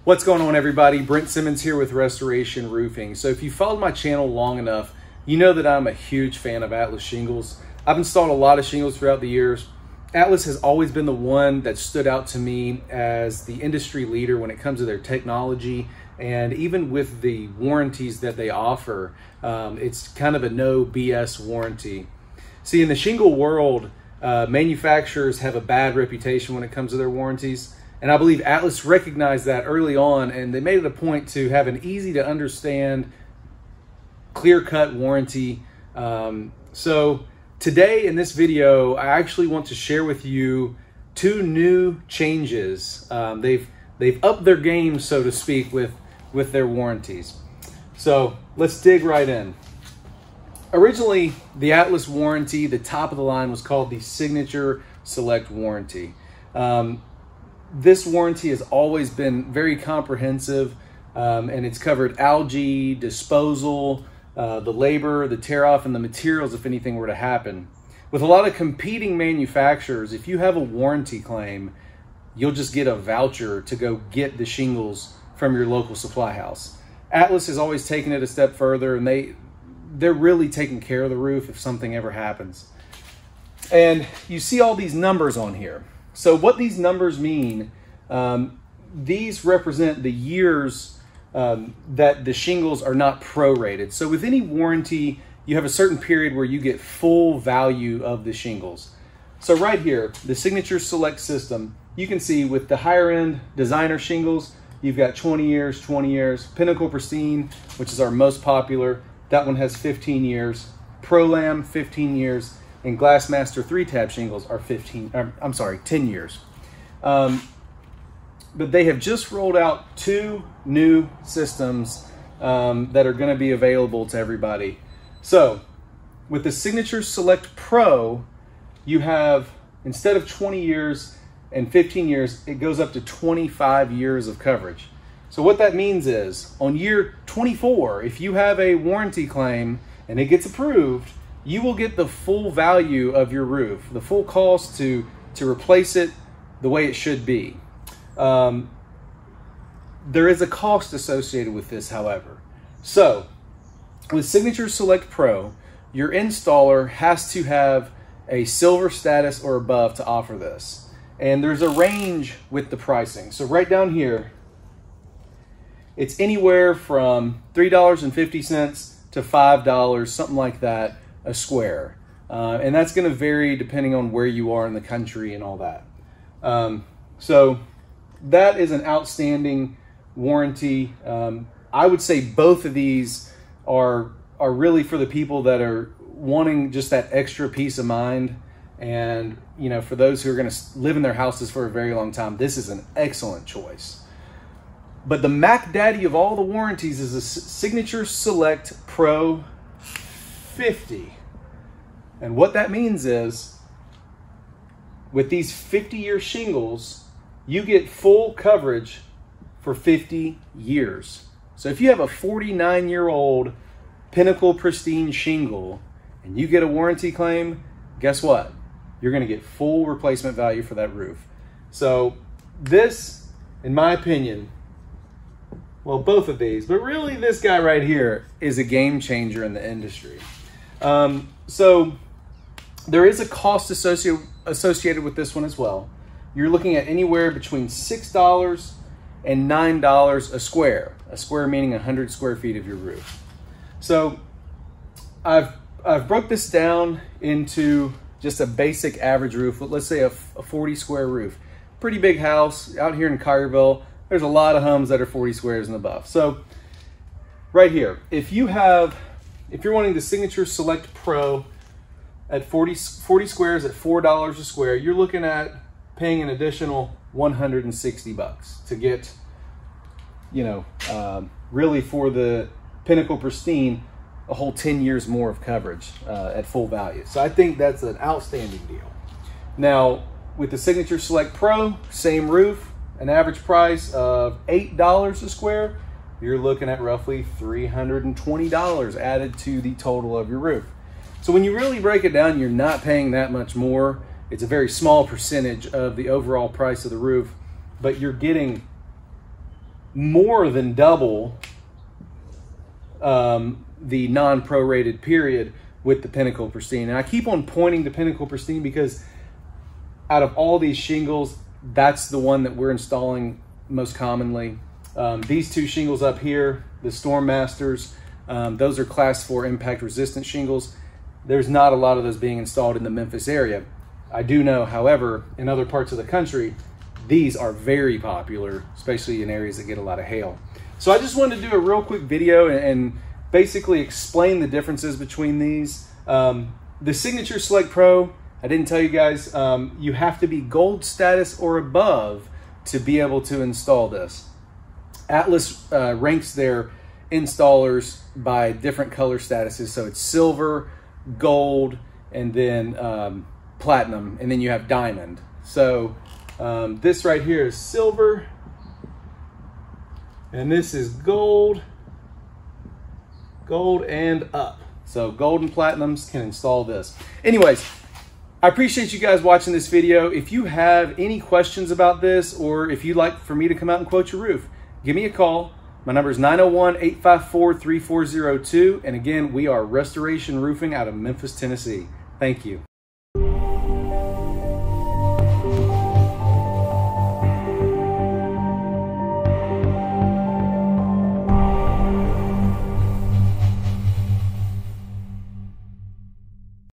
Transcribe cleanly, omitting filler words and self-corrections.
What's going on, everybody? Brent Simmons here with Restoration Roofing. So if you followed my channel long enough, you know that I'm a huge fan of Atlas Shingles. I've installed a lot of shingles throughout the years. Atlas has always been the one that stood out to me as the industry leader when it comes to their technology, and even with the warranties that they offer, it's kind of a no BS warranty. See, in the shingle world, manufacturers have a bad reputation when it comes to their warranties. And I believe Atlas recognized that early on, and they made it a point to have an easy to understand, clear-cut warranty. So today in this video, I actually want to share with you two new changes. They've upped their game, so to speak, with their warranties. So let's dig right in. Originally, the Atlas warranty, the top of the line, was called the Signature Select Warranty. This warranty has always been very comprehensive, and it's covered algae, disposal, the labor, the tear off, and the materials if anything were to happen. With a lot of competing manufacturers, if you have a warranty claim, you'll just get a voucher to go get the shingles from your local supply house. Atlas has always taken it a step further, and they're really taking care of the roof if something ever happens. And you see all these numbers on here. So what these numbers mean, these represent the years that the shingles are not prorated. So with any warranty, you have a certain period where you get full value of the shingles. So right here, the Signature Select system, you can see with the higher end designer shingles, you've got 20 years, 20 years. Pinnacle Pristine, which is our most popular, that one has 15 years. Pro-Lam, 15 years. And Glassmaster 3-tab shingles are 10 years. But they have just rolled out two new systems that are going to be available to everybody. So with the Signature Select Pro, you have, instead of 20 years and 15 years, it goes up to 25 years of coverage. So what that means is, on year 24, if you have a warranty claim and it gets approved, you will get the full value of your roof, the full cost to replace it the way it should be. There is a cost associated with this, however. So with Signature Select Pro, your installer has to have a silver status or above to offer this. And there's a range with the pricing. So right down here, it's anywhere from $3.50 to $5, something like that, a square. And that's going to vary depending on where you are in the country and all that. So that is an outstanding warranty. I would say both of these are really for the people that are wanting just that extra peace of mind. And, you know, for those who are going to live in their houses for a very long time, this is an excellent choice. But the Mac Daddy of all the warranties is a Signature Select Pro-50. And what that means is, with these 50-year shingles, you get full coverage for 50 years. So if you have a 49-year-old Pinnacle Pristine shingle and you get a warranty claim, guess what? You're going to get full replacement value for that roof. So this, in my opinion, well, both of these, but really this guy right here is a game changer in the industry. So there is a cost associated with this one as well. You're looking at anywhere between $6 and $9 a square meaning 100 square feet of your roof. So I've broke this down into just a basic average roof. Let's say a 40 square roof. Pretty big house out here in Collierville. There's a lot of homes that are 40 squares and above. So right here, if you're wanting the Signature Select Pro at 40 squares at $4 a square, you're looking at paying an additional $160 to get, you know, really for the Pinnacle Pristine, a whole 10 years more of coverage at full value. So I think that's an outstanding deal. Now, with the Signature Select Pro, same roof, an average price of $8 a square, you're looking at roughly $320 added to the total of your roof. So when you really break it down, you're not paying that much more. It's a very small percentage of the overall price of the roof, but you're getting more than double the non-prorated period with the Pinnacle Pristine. And I keep on pointing to Pinnacle Pristine because out of all these shingles, that's the one that we're installing most commonly. These two shingles up here, the Storm Masters, those are Class 4 impact resistant shingles. There's not a lot of those being installed in the Memphis area. I do know, however, in other parts of the country, these are very popular, especially in areas that get a lot of hail. So I just wanted to do a real quick video and basically explain the differences between these. The Signature Select Pro, I didn't tell you guys, you have to be gold status or above to be able to install this. Atlas ranks their installers by different color statuses. So it's silver, gold, and then platinum, and then you have diamond. So this right here is silver, and this is gold and up. So gold and platinums can install this. Anyways, I appreciate you guys watching this video. If you have any questions about this, or if you'd like for me to come out and quote your roof, give me a call. My number is 901-854-3402. And again, we are Restoration Roofing out of Memphis, Tennessee. Thank you.